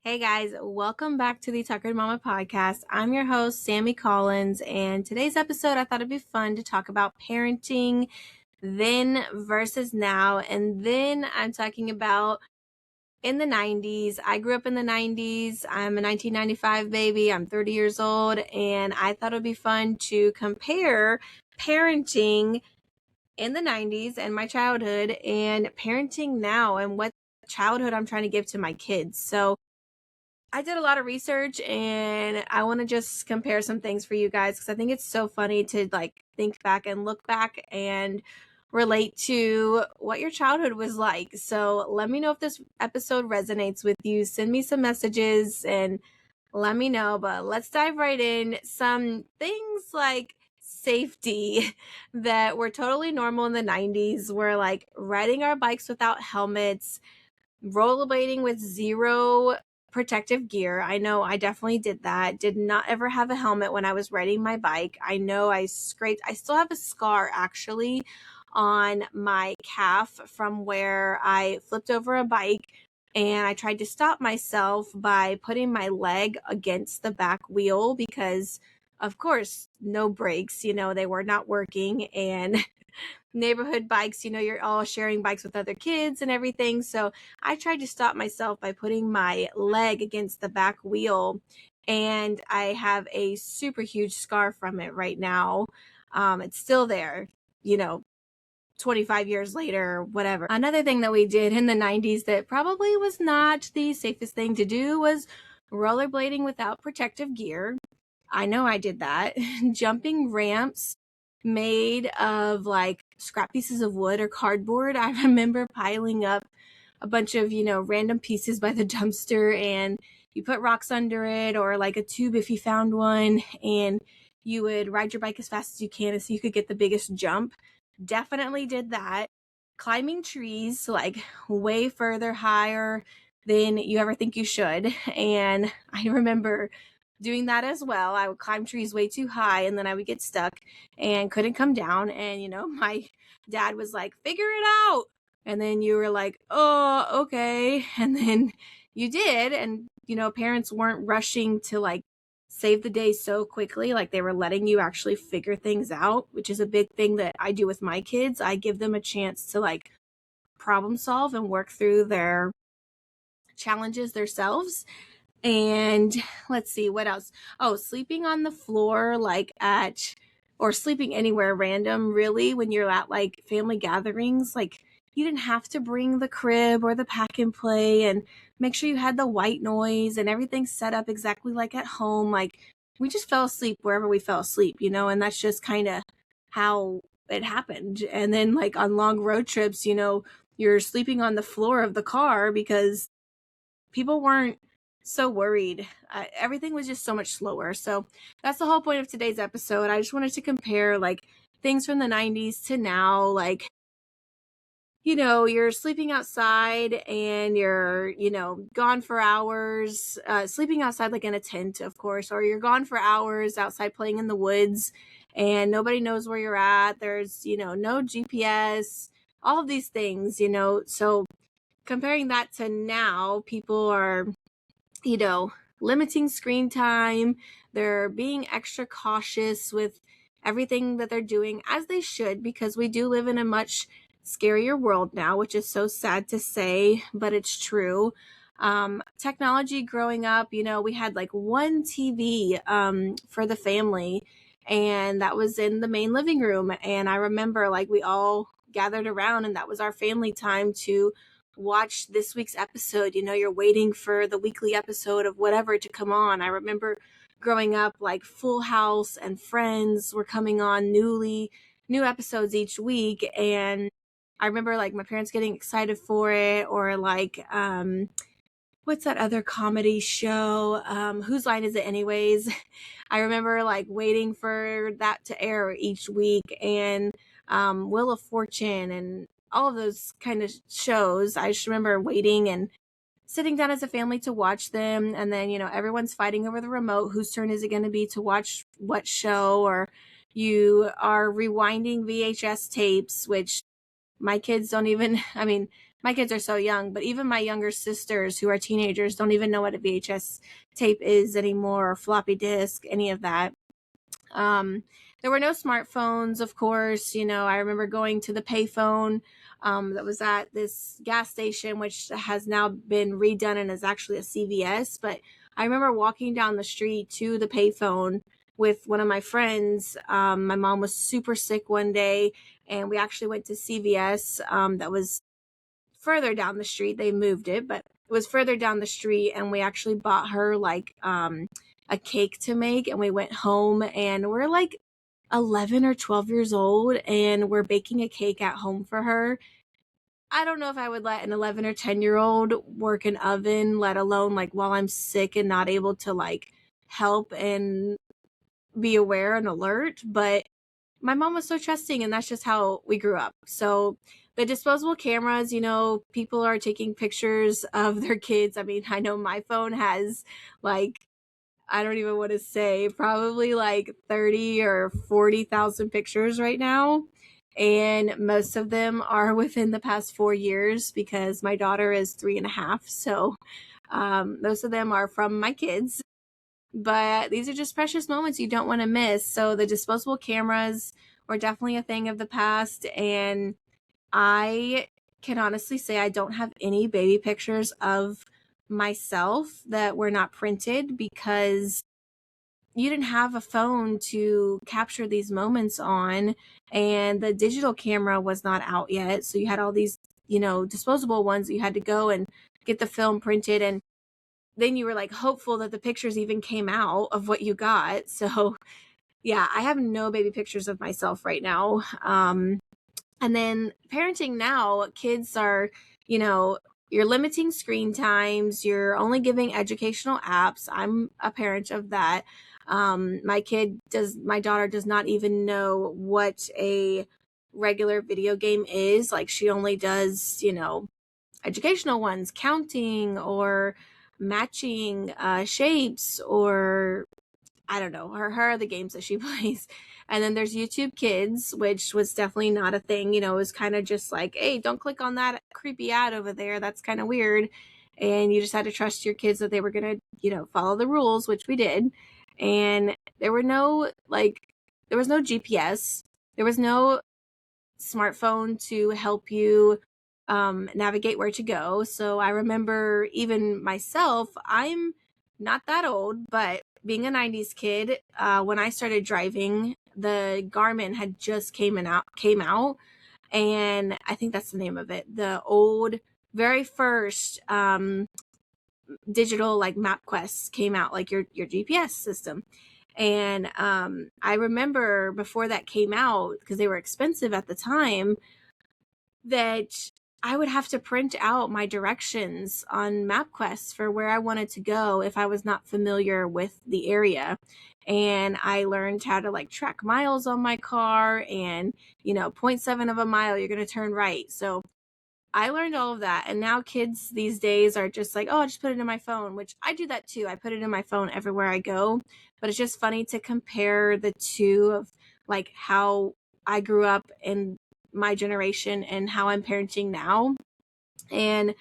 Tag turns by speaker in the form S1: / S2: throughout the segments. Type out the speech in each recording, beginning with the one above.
S1: Hey guys, welcome back to the Tuckered Mama Podcast. I'm your host, Sammy Collins, and today's episode I thought it'd be fun to talk about parenting then versus now. And then I'm talking about in the 90s. I grew up in the 90s. I'm a 1995 baby. I'm 30 years old, and I thought it'd be fun to compare parenting in the 90s and my childhood and parenting now and what childhood I'm trying to give to my kids. So I did a lot of research and I want to just compare some things for you guys because I think it's so funny to think back and look back and relate to what your childhood was like. So let me know if this episode resonates with you. Send me some messages and let me know. But let's dive right in. Some things like safety that were totally normal in the 90s were like riding our bikes without helmets, rollerblading with zero protective gear. I know I definitely did that. Did not ever have a helmet when I was riding my bike. I know I still have a scar actually on my calf from where I flipped over a bike and I tried to stop myself by putting my leg against the back wheel because of course no brakes, they were not working, and neighborhood bikes, you're all sharing bikes with other kids and everything. So I tried to stop myself by putting my leg against the back wheel, and I have a super huge scar from it right now. It's still there, 25 years later, whatever. Another thing that we did in the 90s that probably was not the safest thing to do was rollerblading without protective gear. I know I did that. Jumping ramps made of like scrap pieces of wood or cardboard. I remember piling up a bunch of, random pieces by the dumpster, and you put rocks under it or like a tube if you found one, and you would ride your bike as fast as you can so you could get the biggest jump. Definitely did that. Climbing trees, like way further higher than you ever think you should. And I remember doing that as well. I would climb trees way too high and then I would get stuck and couldn't come down. And, my dad was like, figure it out. And then you were like, oh, okay. And then you did. And, parents weren't rushing to like save the day so quickly. Like they were letting you actually figure things out, which is a big thing that I do with my kids. I give them a chance to like problem solve and work through their challenges themselves. And let's see what else. Oh, sleeping on the floor, or sleeping anywhere random, really, when you're at like family gatherings, like you didn't have to bring the crib or the pack and play, and make sure you had the white noise and everything set up exactly like at home. Like we just fell asleep wherever we fell asleep, and that's just kind of how it happened. And then like on long road trips, you're sleeping on the floor of the car because people weren't so worried. Everything was just so much slower. So that's the whole point of today's episode. I just wanted to compare like things from the 90s to now. Like, you're sleeping outside and you're, gone for hours, sleeping outside like in a tent, of course, or you're gone for hours outside playing in the woods and nobody knows where you're at. There's, no GPS, all of these things, so comparing that to now, people are, limiting screen time. They're being extra cautious with everything that they're doing, as they should, because we do live in a much scarier world now, which is so sad to say, but it's true. Technology growing up, we had like one TV for the family, and that was in the main living room. And I remember like we all gathered around, and that was our family time to watch this week's episode. You're waiting for the weekly episode of whatever to come on. I remember growing up, like Full House and Friends were coming on new episodes each week. And I remember like my parents getting excited for it, or like, what's that other comedy show? Whose Line Is It Anyways? I remember like waiting for that to air each week, and Wheel of Fortune and all of those kind of shows. I just remember waiting and sitting down as a family to watch them. And then, everyone's fighting over the remote. Whose turn is it going to be to watch what show? Or you are rewinding VHS tapes, which my kids don't even, my kids are so young, but even my younger sisters who are teenagers don't even know what a VHS tape is anymore, or floppy disk, any of that. There were no smartphones, of course. I remember going to the payphone that was at this gas station, which has now been redone and is actually a CVS. But I remember walking down the street to the payphone with one of my friends. My mom was super sick one day, and we actually went to CVS that was further down the street. They moved it, but it was further down the street, and we actually bought her like a cake to make, and we went home, and we're like 11 or 12 years old, and we're baking a cake at home for her. I don't know if I would let an 11 or 10-year-old work an oven, let alone like while I'm sick and not able to like help and be aware and alert, but my mom was so trusting, and that's just how we grew up. So the disposable cameras, people are taking pictures of their kids. I mean, I know my phone has like, I don't even want to say, probably like 30 or 40,000 pictures right now. And most of them are within the past 4 years because my daughter is 3.5. So most of them are from my kids. But these are just precious moments you don't want to miss. So the disposable cameras were definitely a thing of the past. And I can honestly say I don't have any baby pictures of myself that were not printed because you didn't have a phone to capture these moments on, and the digital camera was not out yet. So you had all these, disposable ones that you had to go and get the film printed, and then you were like hopeful that the pictures even came out of what you got. So yeah, I have no baby pictures of myself right now. And then parenting now, kids are, you're limiting screen times. You're only giving educational apps. I'm a parent of that. My daughter does not even know what a regular video game is. Like she only does, educational ones, counting or matching shapes, or I don't know, her are the games that she plays. And then there's YouTube Kids, which was definitely not a thing. It was kind of just like, hey, don't click on that creepy ad over there. That's kind of weird. And you just had to trust your kids that they were going to, follow the rules, which we did. And there was no GPS. There was no smartphone to help you navigate where to go. So I remember even myself, I'm not that old, but being a 90s kid, when I started driving, the Garmin had just came out, and I think that's the name of it. The old, very first digital like MapQuest came out, like your GPS system. And I remember before that came out, because they were expensive at the time, that I would have to print out my directions on MapQuest for where I wanted to go if I was not familiar with the area. And I learned how to like track miles on my car, and 0.7 of a mile, you're going to turn right. So I learned all of that. And now kids these days are just like, oh, I just put it in my phone, which I do that too. I put it in my phone everywhere I go. But it's just funny to compare the two of like how I grew up in my generation and how I'm parenting now. And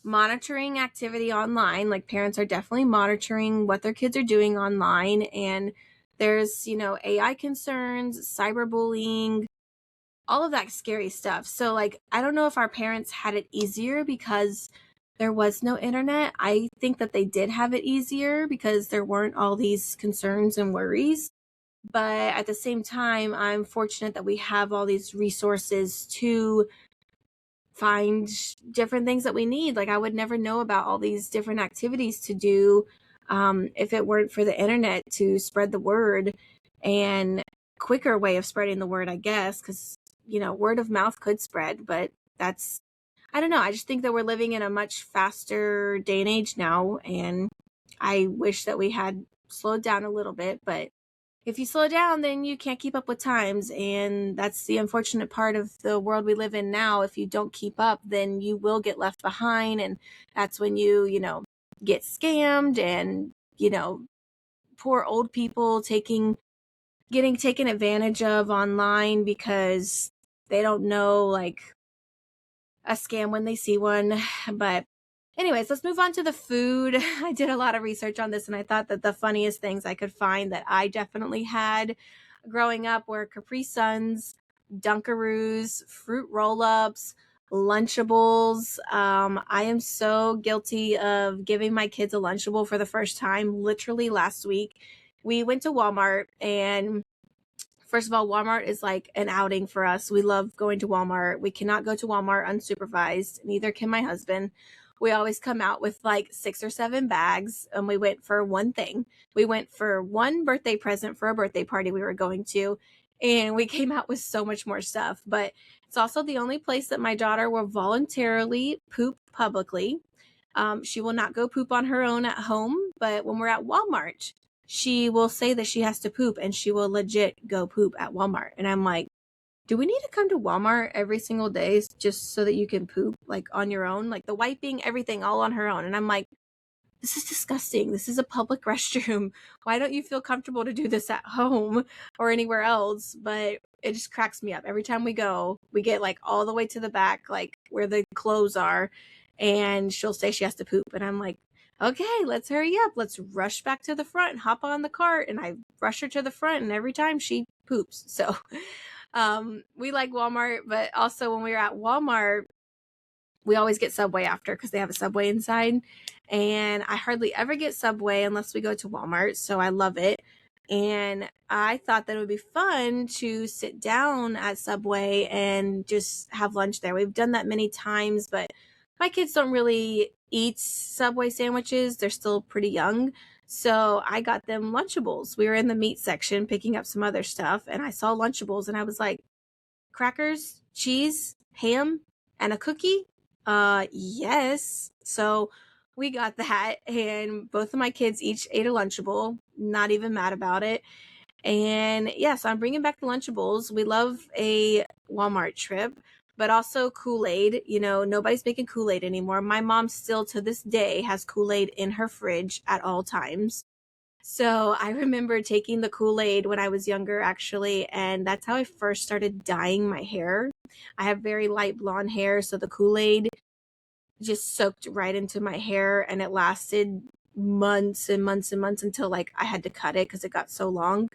S1: monitoring activity online, like parents are definitely monitoring what their kids are doing online. And there's, AI concerns, cyberbullying, all of that scary stuff. So like, I don't know if our parents had it easier because there was no internet. I think that they did have it easier because there weren't all these concerns and worries. But at the same time, I'm fortunate that we have all these resources to find different things that we need. Like I would never know about all these different activities to do if it weren't for the internet to spread the word, and quicker way of spreading the word, I guess, because word of mouth could spread, but that's, I don't know. I just think that we're living in a much faster day and age now, and I wish that we had slowed down a little bit, but if you slow down, then you can't keep up with times. And that's the unfortunate part of the world we live in now. If you don't keep up, then you will get left behind. And that's when you get scammed, and, poor old people getting taken advantage of online because they don't know like a scam when they see one. But anyways, let's move on to the food. I did a lot of research on this, and I thought that the funniest things I could find that I definitely had growing up were Capri Suns, Dunkaroos, fruit roll-ups, Lunchables. I am so guilty of giving my kids a Lunchable for the first time literally last week. We went to Walmart, and first of all, Walmart is like an outing for us. We love going to Walmart. We cannot go to Walmart unsupervised. Neither can my husband. We always come out with like 6 or 7 bags, and we went for one thing. We went for one birthday present for a birthday party we were going to, and we came out with so much more stuff. But it's also the only place that my daughter will voluntarily poop publicly. She will not go poop on her own at home, but when we're at Walmart, she will say that she has to poop, and she will legit go poop at Walmart. And I'm like, do we need to come to Walmart every single day just so that you can poop like on your own? Like the wiping, everything all on her own. And I'm like, this is disgusting. This is a public restroom. Why don't you feel comfortable to do this at home or anywhere else? But it just cracks me up. Every time we go, we get like all the way to the back, like where the clothes are, and she'll say she has to poop. And I'm like, okay, let's hurry up. Let's rush back to the front and hop on the cart. And I rush her to the front, and every time she poops. So we like Walmart, but also when we were at Walmart, we always get Subway after because they have a Subway inside. And I hardly ever get Subway unless we go to Walmart. So I love it. And I thought that it would be fun to sit down at Subway and just have lunch there. We've done that many times, but my kids don't really eat Subway sandwiches. They're still pretty young. So I got them Lunchables. We were in the meat section picking up some other stuff, and I saw Lunchables, and I was like, crackers, cheese, ham, and a cookie? Yes. So we got that, and both of my kids each ate a Lunchable. Not even mad about it. And yeah, so I'm bringing back the Lunchables. We love a Walmart trip, but also Kool-Aid. You know, nobody's making Kool-Aid anymore. My mom still to this day has Kool-Aid in her fridge at all times. So I remember taking the Kool-Aid when I was younger, actually, and that's how I first started dyeing my hair. I have very light blonde hair, so the Kool-Aid just soaked right into my hair, and it lasted months and months and months until like I had to cut it because it got so long.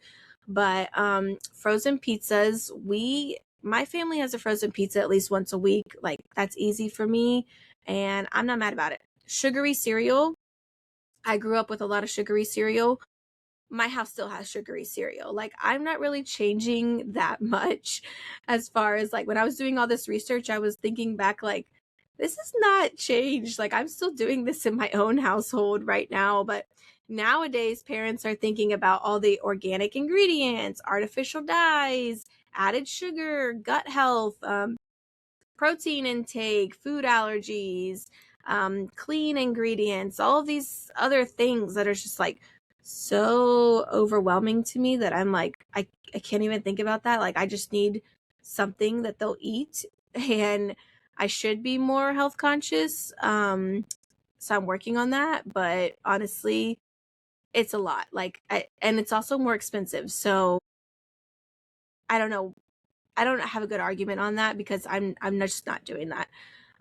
S1: But frozen pizzas, my family has a frozen pizza at least once a week. Like that's easy for me, and I'm not mad about it. Sugary cereal. I grew up with a lot of sugary cereal. My house still has sugary cereal. Like I'm not really changing that much as far as like when I was doing all this research, I was thinking back like this is not changed. Like I'm still doing this in my own household right now, but nowadays parents are thinking about all the organic ingredients, artificial dyes, added sugar, gut health, protein intake, food allergies, clean ingredients, all of these other things that are just like so overwhelming to me that I'm like, I can't even think about that. Like, I just need something that they'll eat, and I should be more health conscious. So I'm working on that, but honestly, it's a lot. Like, and it's also more expensive. So I don't know. I don't have a good argument on that because I'm just not doing that.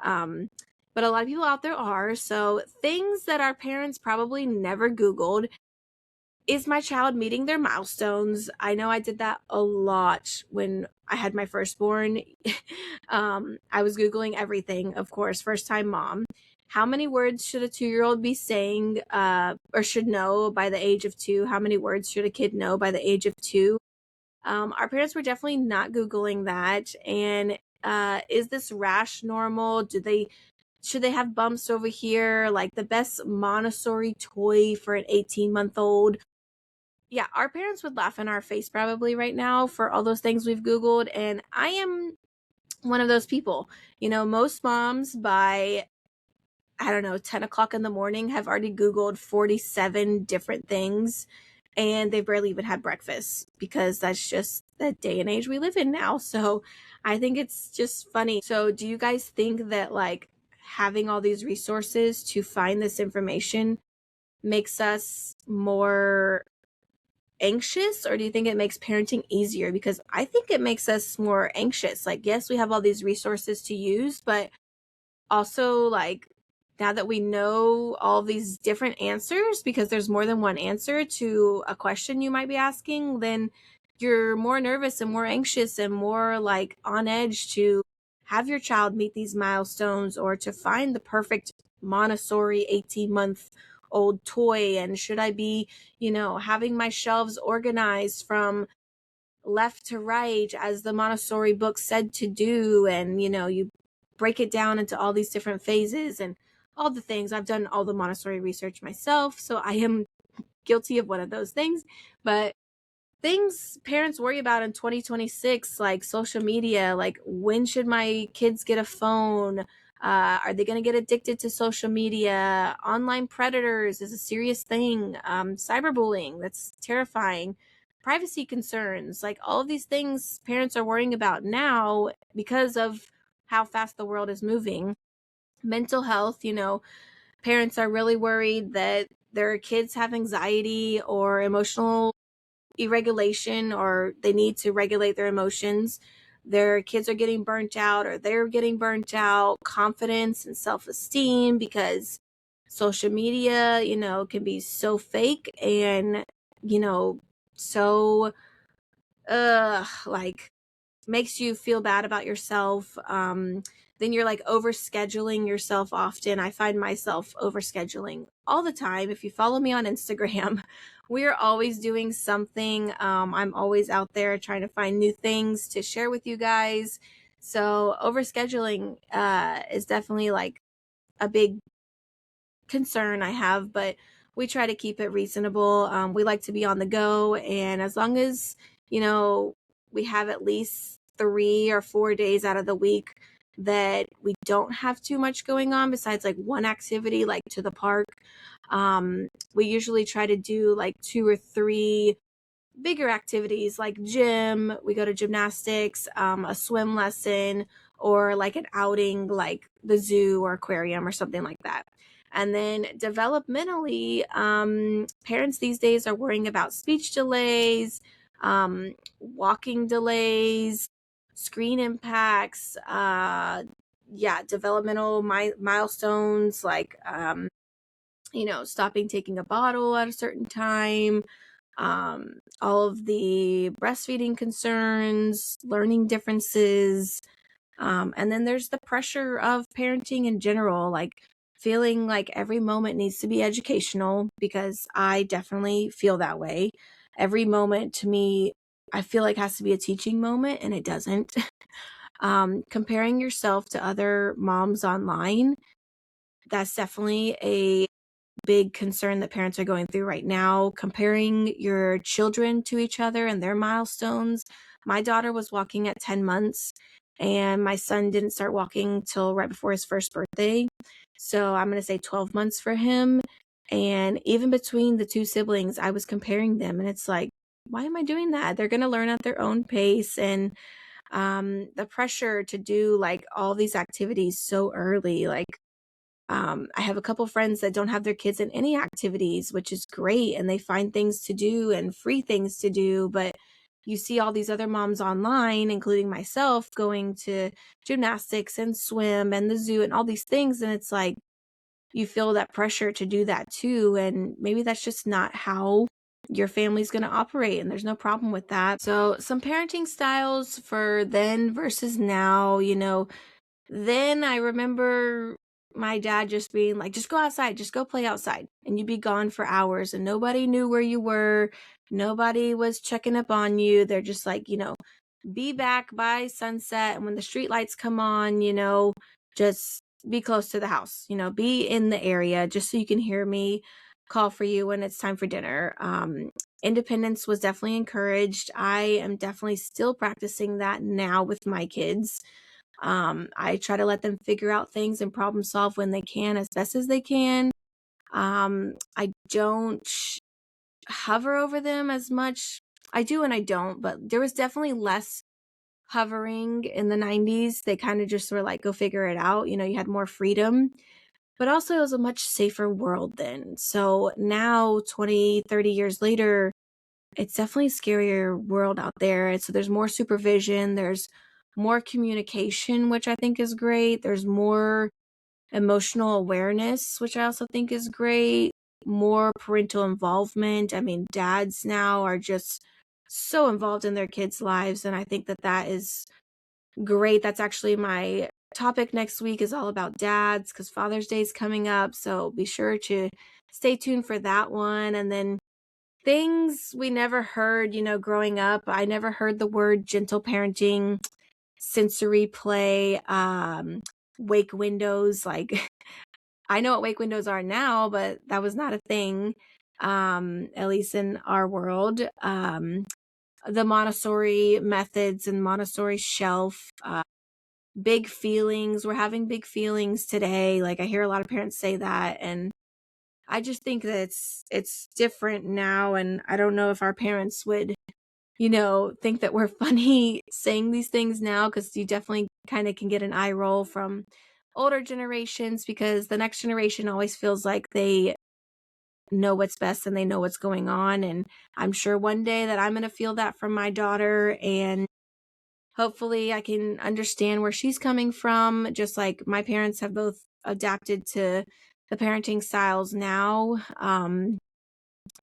S1: Um, but a lot of people out there are. So things that our parents probably never Googled. Is my child meeting their milestones? I know I did that a lot when I had my firstborn. I was Googling everything, of course, first time mom. How many words should a 2-year-old be saying or should know by the age of 2? How many words should a kid know by the age of 2? Our parents were definitely not Googling that. And is this rash normal? Should they have bumps over here? Like the best Montessori toy for an 18-month-old? Yeah, our parents would laugh in our face probably right now for all those things we've Googled. And I am one of those people. You know, most moms by, I don't know, 10 o'clock in the morning have already Googled 47 different things, and they've barely even had breakfast because that's just the day and age we live in now. So I think it's just funny. So do you guys think that like having all these resources to find this information makes us more anxious, or do you think it makes parenting easier? Because I think it makes us more anxious. Like, yes, we have all these resources to use, but also, like, now that we know all these different answers, because there's more than one answer to a question you might be asking, then you're more nervous and more anxious and more like on edge to have your child meet these milestones or to find the perfect Montessori 18-month old toy. And should I be, having my shelves organized from left to right as the Montessori book said to do? And, you break it down into all these different phases and all the things. I've done all the Montessori research myself, so I am guilty of one of those things. But things parents worry about in 2026, like social media, like when should my kids get a phone? Are they going to get addicted to social media? Online predators is a serious thing. Cyberbullying, that's terrifying. Privacy concerns, like all of these things parents are worrying about now because of how fast the world is moving. Mental health, parents are really worried that their kids have anxiety or emotional irregulation, or they need to regulate their emotions. Their kids are getting burnt out, or they're getting burnt out. Confidence and self-esteem, because social media, can be so fake and, so like makes you feel bad about yourself. Then you're like overscheduling yourself often. I find myself overscheduling all the time. If you follow me on Instagram, we're always doing something. I'm always out there trying to find new things to share with you guys. So overscheduling is definitely like a big concern I have, but we try to keep it reasonable. We like to be on the go, and as long as, we have at least 3 or 4 days out of the week that we don't have too much going on besides like one activity, like to the park. We usually try to do like 2 or 3 bigger activities like gym. We go to gymnastics, a swim lesson, or like an outing like the zoo or aquarium or something like that. And then developmentally, parents these days are worrying about speech delays, walking delays, screen impacts, developmental milestones like, stopping taking a bottle at a certain time, all of the breastfeeding concerns, learning differences. And then there's the pressure of parenting in general, like feeling like every moment needs to be educational, because I definitely feel that way. Every moment to me, I feel like has to be a teaching moment, and it doesn't. Comparing yourself to other moms online, that's definitely a big concern that parents are going through right now. Comparing your children to each other and their milestones. My daughter was walking at 10 months, and my son didn't start walking till right before his first birthday. So I'm going to say 12 months for him. And even between the two siblings, I was comparing them, and it's like, why am I doing that? They're going to learn at their own pace. And the pressure to do like all these activities so early, like, I have a couple friends that don't have their kids in any activities, which is great, and they find things to do and free things to do. But you see all these other moms online, including myself, going to gymnastics and swim and the zoo and all these things, and it's like you feel that pressure to do that too. And maybe that's just not how your family's going to operate, and there's no problem with that. So some parenting styles for then versus now. Then I remember my dad just being like, just go outside, just go play outside. And you'd be gone for hours, and nobody knew where you were. Nobody was checking up on you. They're just like, be back by sunset. And when the streetlights come on, just be close to the house, be in the area just so you can hear me call for you when it's time for dinner. Independence was definitely encouraged. I am definitely still practicing that now with my kids. I try to let them figure out things and problem solve when they can, as best as they can. I don't hover over them as much. I do and I don't, but there was definitely less hovering in the 90s. They kind of just were like, go figure it out. You had more freedom, but also it was a much safer world then. So now, 20, 30 years later, it's definitely a scarier world out there. And so there's more supervision, there's more communication, which I think is great. There's more emotional awareness, which I also think is great, more parental involvement. I mean, dads now are just so involved in their kids' lives, and I think that that is great. That's actually my topic next week, is all about dads, because Father's Day is coming up, so be sure to stay tuned for that one. And then things we never heard, growing up. I never heard the word gentle parenting, sensory play, wake windows. Like, I know what wake windows are now, but that was not a thing, at least in our world. The Montessori methods and Montessori shelf, big feelings. We're having big feelings today. Like, I hear a lot of parents say that, and I just think that it's different now. And I don't know if our parents would, think that we're funny saying these things now, because you definitely kind of can get an eye roll from older generations, because the next generation always feels like they know what's best and they know what's going on. And I'm sure one day that I'm going to feel that from my daughter, and hopefully I can understand where she's coming from, just like my parents have both adapted to the parenting styles now,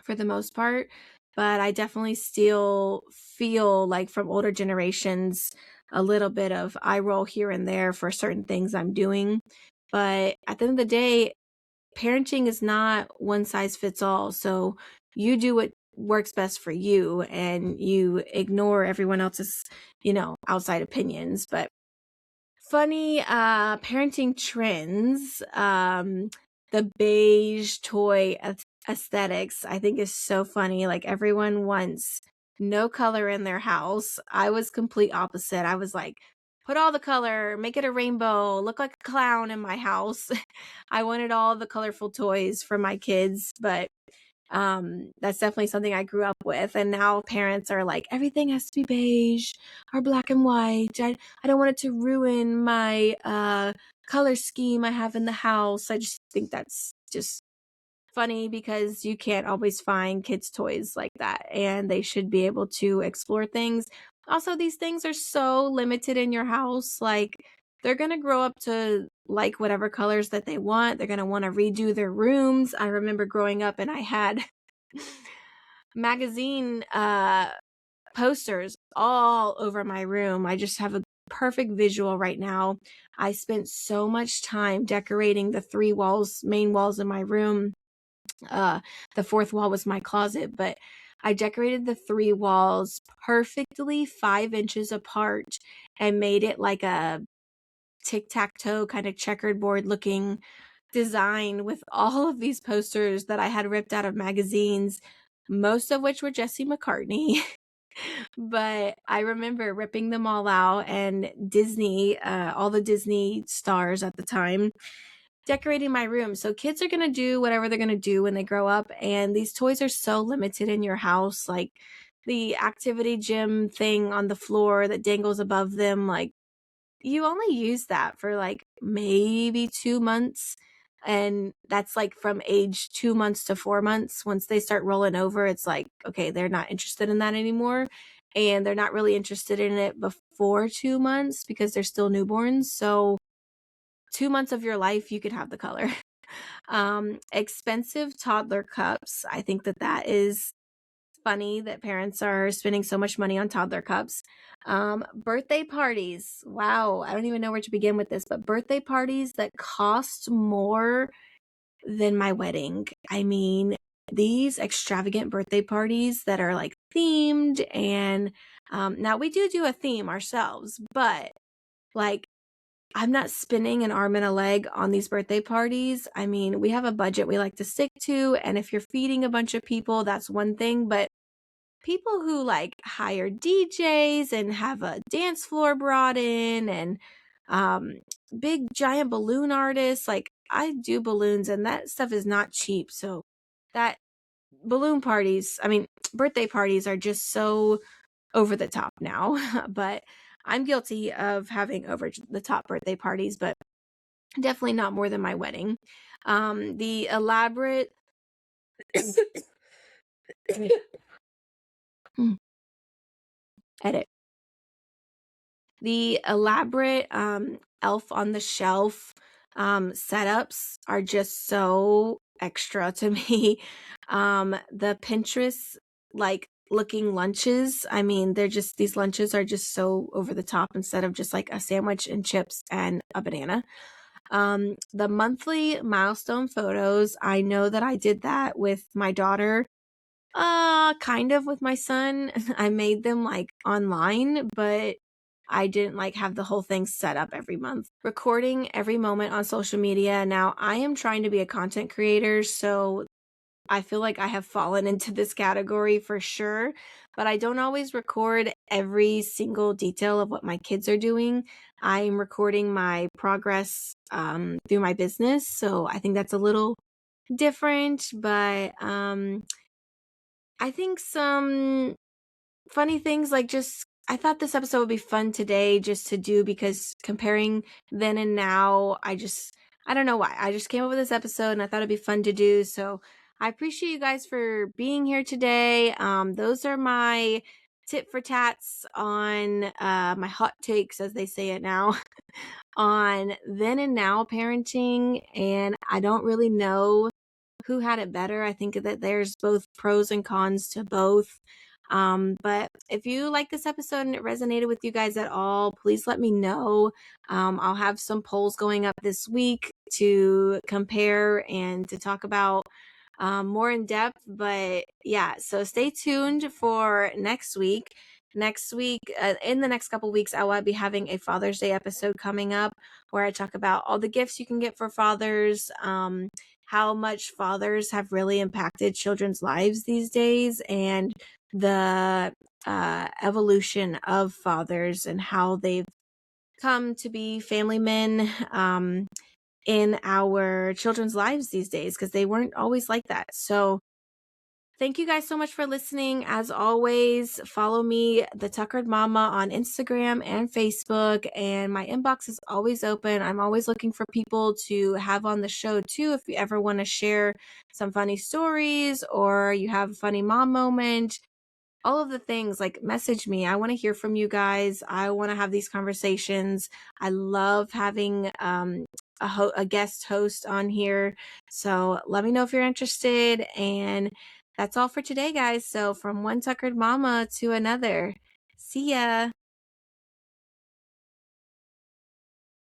S1: for the most part. But I definitely still feel like from older generations, a little bit of eye roll here and there for certain things I'm doing. But at the end of the day, parenting is not one size fits all. So you do what works best for you, and you ignore everyone else's, outside opinions. But funny parenting trends, the beige toy aesthetics, I think, is so funny. Like, everyone wants no color in their house. I was complete opposite. I was like, put all the color, make it a rainbow, look like a clown in my house. I wanted all the colorful toys for my kids. But that's definitely something I grew up with. And now parents are like, everything has to be beige or black and white. I don't want it to ruin my color scheme I have in the house. I just think that's just funny, because you can't always find kids' toys like that, and they should be able to explore things. Also, these things are so limited in your house. Like, they're going to grow up to like whatever colors that they want. They're going to want to redo their rooms. I remember growing up and I had magazine posters all over my room. I just have a perfect visual right now. I spent so much time decorating the main walls in my room. The fourth wall was my closet, but I decorated the three walls perfectly 5 inches apart and made it like a tic-tac-toe kind of checkered board looking design with all of these posters that I had ripped out of magazines, most of which were Jesse McCartney. But I remember ripping them all out, and Disney, all the Disney stars at the time, decorating my room. So kids are going to do whatever they're going to do when they grow up. And these toys are so limited in your house. Like, the activity gym thing on the floor that dangles above them, like, you only use that for like maybe 2 months. And that's like from age 2 months to 4 months. Once they start rolling over, it's like, okay, they're not interested in that anymore. And they're not really interested in it before 2 months, because they're still newborns. So 2 months of your life, you could have the color. Expensive toddler cups. I think that that is funny that parents are spending so much money on toddler cups. Birthday parties. Wow, I don't even know where to begin with this, but birthday parties that cost more than my wedding. I mean, these extravagant birthday parties that are like themed, and now we do a theme ourselves, but like, I'm not spending an arm and a leg on these birthday parties. I mean, we have a budget we like to stick to, and if you're feeding a bunch of people, that's one thing. But people who like hire DJs and have a dance floor brought in, and um, big giant balloon artists, like, I do balloons, and that stuff is not cheap. So that balloon parties, I mean, birthday parties are just so over the top now. But I'm guilty of having over the top birthday parties, but definitely not more than my wedding. The elaborate edit. The elaborate elf on the shelf Setups are just so extra to me. The Pinterest like looking lunches, I mean, these lunches are just so over the top instead of just like a sandwich and chips and a banana. The monthly milestone photos, I know that I did that with my daughter, kind of with my son. I made them like online, but I didn't like have the whole thing set up every month. Recording every moment on social media. Now, I am trying to be a content creator, so I feel like I have fallen into this category for sure, but I don't always record every single detail of what my kids are doing. I'm recording my progress through my business, so I think that's a little different, but I think some funny things like just I thought this episode would be fun today just to do because comparing then and now, I don't know why. I just came up with this episode and I thought it'd be fun to do. So I appreciate you guys for being here today. Those are my tit for tats on my hot takes, as they say it now, on then and now parenting. And I don't really know who had it better. I think that there's both pros and cons to both. But if you like this episode and it resonated with you guys at all, please let me know. I'll have some polls going up this week to compare and to talk about more in depth. But yeah, so stay tuned for next week. Next week, in the next couple weeks, I will be having a Father's Day episode coming up where I talk about all the gifts you can get for fathers, how much fathers have really impacted children's lives these days, and the evolution of fathers and how they've come to be family men in our children's lives these days, because they weren't always like that. So thank you guys so much for listening. As always, follow me, the Tuckered Mama, on Instagram and Facebook, and my inbox is always open. I'm always looking for people to have on the show too. If you ever want to share some funny stories or you have a funny mom moment, all of the things, like, message me. I want to hear from you guys. I want to have these conversations. I love having a guest host on here. So let me know if you're interested. And that's all for today, guys. So from one Tuckered Mama to another. See ya.